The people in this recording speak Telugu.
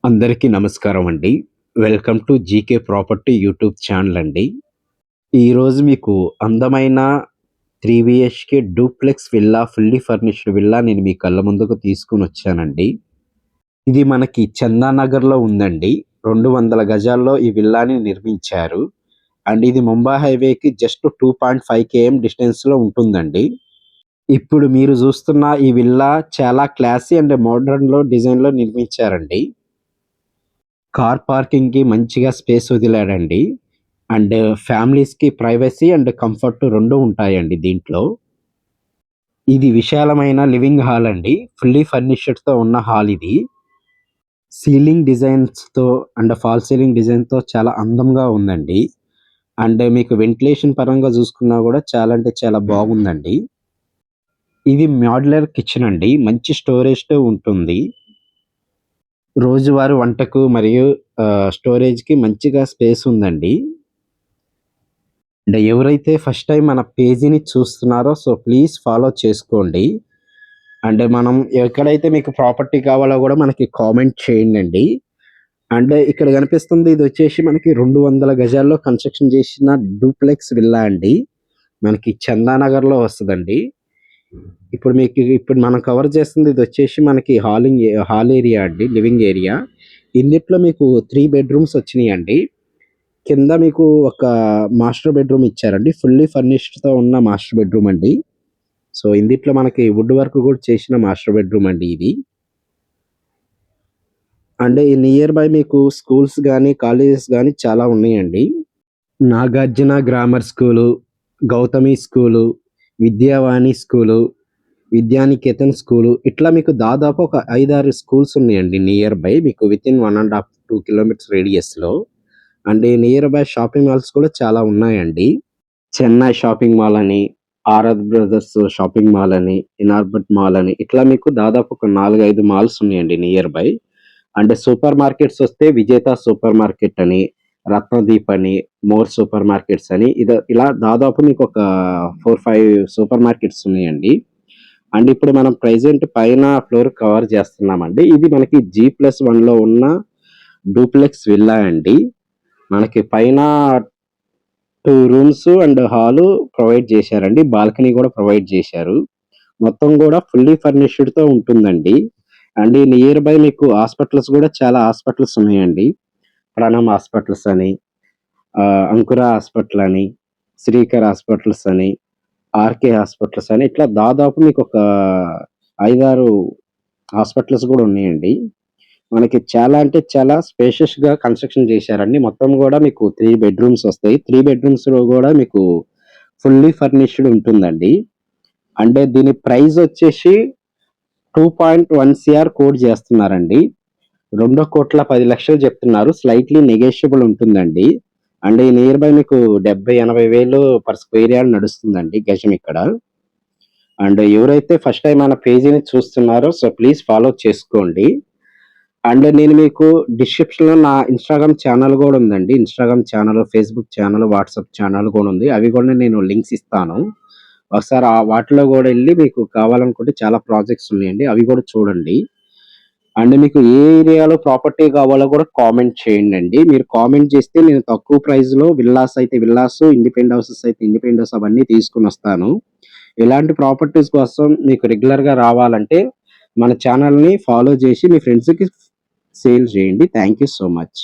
అందరికీ నమస్కారం అండి. Welcome to GK property YouTube channel అండి. ఈరోజు మీకు అందమైన 3 BHK duplex villa, fully furnished villa నేను మీ కళ్ళ ముందుకు తీసుకొనొచ్చానండి. ఇది మనకి చందానగర్‌లో ఉందండి. 200 గజాల్లో ఈ విల్లాని నిర్మించారు. అండ్ ఇది ముంబై హైవేకి జస్ట్ 2.5 కేఎం డిస్టెన్స్‌లో ఉంటుందండి. ఇప్పుడు మీరు చూస్తున్న ఈ విల్లా చాలా క్లాసీ అండ్ మోడర్న్‌లో డిజైన్‌లో నిర్మించారండి. కార్ పార్కింగ్‌కి మంచిగా స్పేస్ వదిలాడండి. అండ్ ఫ్యామిలీస్‌కి ప్రైవసీ అండ్ కంఫర్ట్ 2 ఉంటాయండి దీంట్లో. ఇది విశాలమైన లివింగ్ హాల్ అండి. ఫుల్లీ ఫర్నిష్డ్‌తో ఉన్న హాల్ ఇది. సీలింగ్ డిజైన్స్‌తో అండ్ ఫాల్ సీలింగ్ డిజైన్‌తో చాలా అందంగా ఉందండి. అండ్ మీకు వెంటిలేషన్ పరంగా చూసుకున్నా కూడా చాలా అంటే చాలా బాగుందండి. ఇది మోడ్యులర్ కిచెన్ అండి. మంచి స్టోరేజ్‌తో ఉంటుంది. రోజువారీ వంటకు మరియు స్టోరేజ్‌కి మంచిగా స్పేస్ ఉందండి. అండ్ ఎవరైతే ఫస్ట్ టైం మన పేజీని చూస్తున్నారో ప్లీజ్ ఫాలో చేసుకోండి. అండ్ మనం ఎక్కడైతే మీకు ప్రాపర్టీ కావాలో కూడా మనకి కామెంట్ చేయండండి. అండ్ ఇక్కడ కనిపిస్తుంది ఇది వచ్చేసి మనకి 200 గజాల్లో కన్స్ట్రక్షన్ చేసిన డూప్లెక్స్ విల్లా అండి. మనకి చందానగర్‌లో వస్తదండి. ఇప్పుడు మనం కవర్ చేస్తుంది ఇది వచ్చేసి మనకి హాల్ ఏరియా అండి. Living area. ఇందిట్లో మీకు 3 బెడ్‌రూమ్స్ వచ్చినాయండి. కింద మీకు ఒక మాస్టర్ బెడ్‌రూమ్ ఇచ్చారండి. ఫుల్లీ ఫర్నిష్డ్‌తో ఉన్న మాస్టర్ బెడ్‌రూమ్ అండి. ఇందిట్లో మనకి వుడ్ వర్క్ కూడా చేసిన మాస్టర్ బెడ్‌రూమ్ అండి ఇది. అండ్ ఈ నియర్ బై మీకు స్కూల్స్ గాని, కాలేజెస్ గాని చాలా ఉన్నాయండి. Nagarjuna grammar school, Gautami school, Vidyavani school, Vidyaniketan school ఇట్లా మీకు దాదాపు ఒక 5, 6 స్కూల్స్ ఉన్నాయండి నియర్ బై మీకు వితిన్ 1 ½ 2 కిలోమీటర్స్ రేడియస్‌లో. అండ్ ఈ నియర్ బై షాపింగ్ మాల్స్ కూడా చాలా ఉన్నాయండి. చెన్నై షాపింగ్ మాల్ అని, ఆర్ఆర్ బ్రదర్స్ షాపింగ్ మాల్ అని, ఇనార్బిట్ మాల్ అని ఇట్లా మీకు దాదాపు ఒక 4, 5 మాల్స్ ఉన్నాయండి near by. And super markets వస్తే విజేత సూపర్ మార్కెట్ అని, రత్నదీప్ అని, మోర్ సూపర్ మార్కెట్స్ అని ఇలా దాదాపు మీకు ఒక 4, 5 సూపర్ మార్కెట్స్ ఉన్నాయండి. అండ్ ఇప్పుడు మనం ప్రెజెంట్ పైన ఫ్లోర్ కవర్ చేస్తున్నామండి. ఇది మనకి G+1లో ఉన్న డూప్లెక్స్ విల్లా అండి. మనకి పైన 2 రూమ్స్ అండ్ హాలు ప్రొవైడ్ చేశారండి. బాల్కనీ కూడా ప్రొవైడ్ చేశారు. మొత్తం కూడా ఫుల్లీ ఫర్నిష్డ్‌తో ఉంటుందండి. అండ్ నియర్ బై మీకు హాస్పిటల్స్ కూడా చాలా హాస్పిటల్స్ ఉన్నాయండి. ప్రణమ్ హాస్పిటల్స్ అని, అంకుర హాస్పిటల్ అని, శ్రీకర్ హాస్పిటల్స్ అని, ఆర్‌కే హాస్పిటల్స్ అని ఇట్లా దాదాపు మీకు ఒక 5, 6 హాస్పిటల్స్ కూడా ఉన్నాయండి. మనకి చాలా అంటే చాలా స్పేషియస్‌గా కన్‌స్ట్రక్షన్ చేశారండి. మొత్తం గూడా మీకు 3 బెడ్‌రూమ్స్ వస్తాయి. 3 బెడ్‌రూమ్స్‌లో గూడా మీకు ఫుల్లీ ఫర్నిష్డ్ ఉంటుందండి. అంటే దీని ప్రైస్ వచ్చేసి 2.1 సీఆర్ కోట్ చేస్తున్నారండి. 2,10,00,000 చెప్తున్నారు. స్లైట్‌లీ నెగోషియబుల్ ఉంటుందండి. అండ్ ఈ నియర్ బై మీకు 70, 80 వేలు పర్ స్క్వేర్ యార్డ్ నడుస్తుందండి గజం ఇక్కడ. అండ్ ఎవరైతే ఫస్ట్ టైమ్ మన పేజీని చూస్తున్నారో ప్లీజ్ ఫాలో చేసుకోండి. అండ్ నేను మీకు డిస్క్రిప్షన్‌లో నా ఇన్‌స్టాగ్రామ్ ఛానెల్ గూడా ఉందండి. Instagram channel, Facebook channel, WhatsApp channel గూడా ఉంది. అవి గూడా నేను లింక్స్ ఇస్తాను. ఒకసారి వాటిలో గూడా ఎళ్లి మీకు కావాలనుకుంటే చాలా ప్రాజెక్ట్స్ ఉన్నాయండి. అవి గూడా చూడండి. అండ్ మీకు ఏ ఏరియాలో ప్రాపర్టీ కావాలో గూడా కామెంట్ చేయండండి. మీరు కామెంట్ చేస్తే నేను తక్కువ ప్రైస్‌లో విల్లాస్ అయితే విల్లాస్, ఇండిపెండెంట్ హౌసెస్ అయితే ఇండిపెండెంట్ హౌస్ అవన్నీ తీసుకొనొస్తాను. ఇలాంటి ప్రాపర్టీస్ కోసం మీకు రెగ్యులర్‌గా రావాలంటే మన ఛానెల్‌ని ఫాలో చేసి మీ ఫ్రెండ్స్‌కి సేల్ చేయండి. Thank you so much.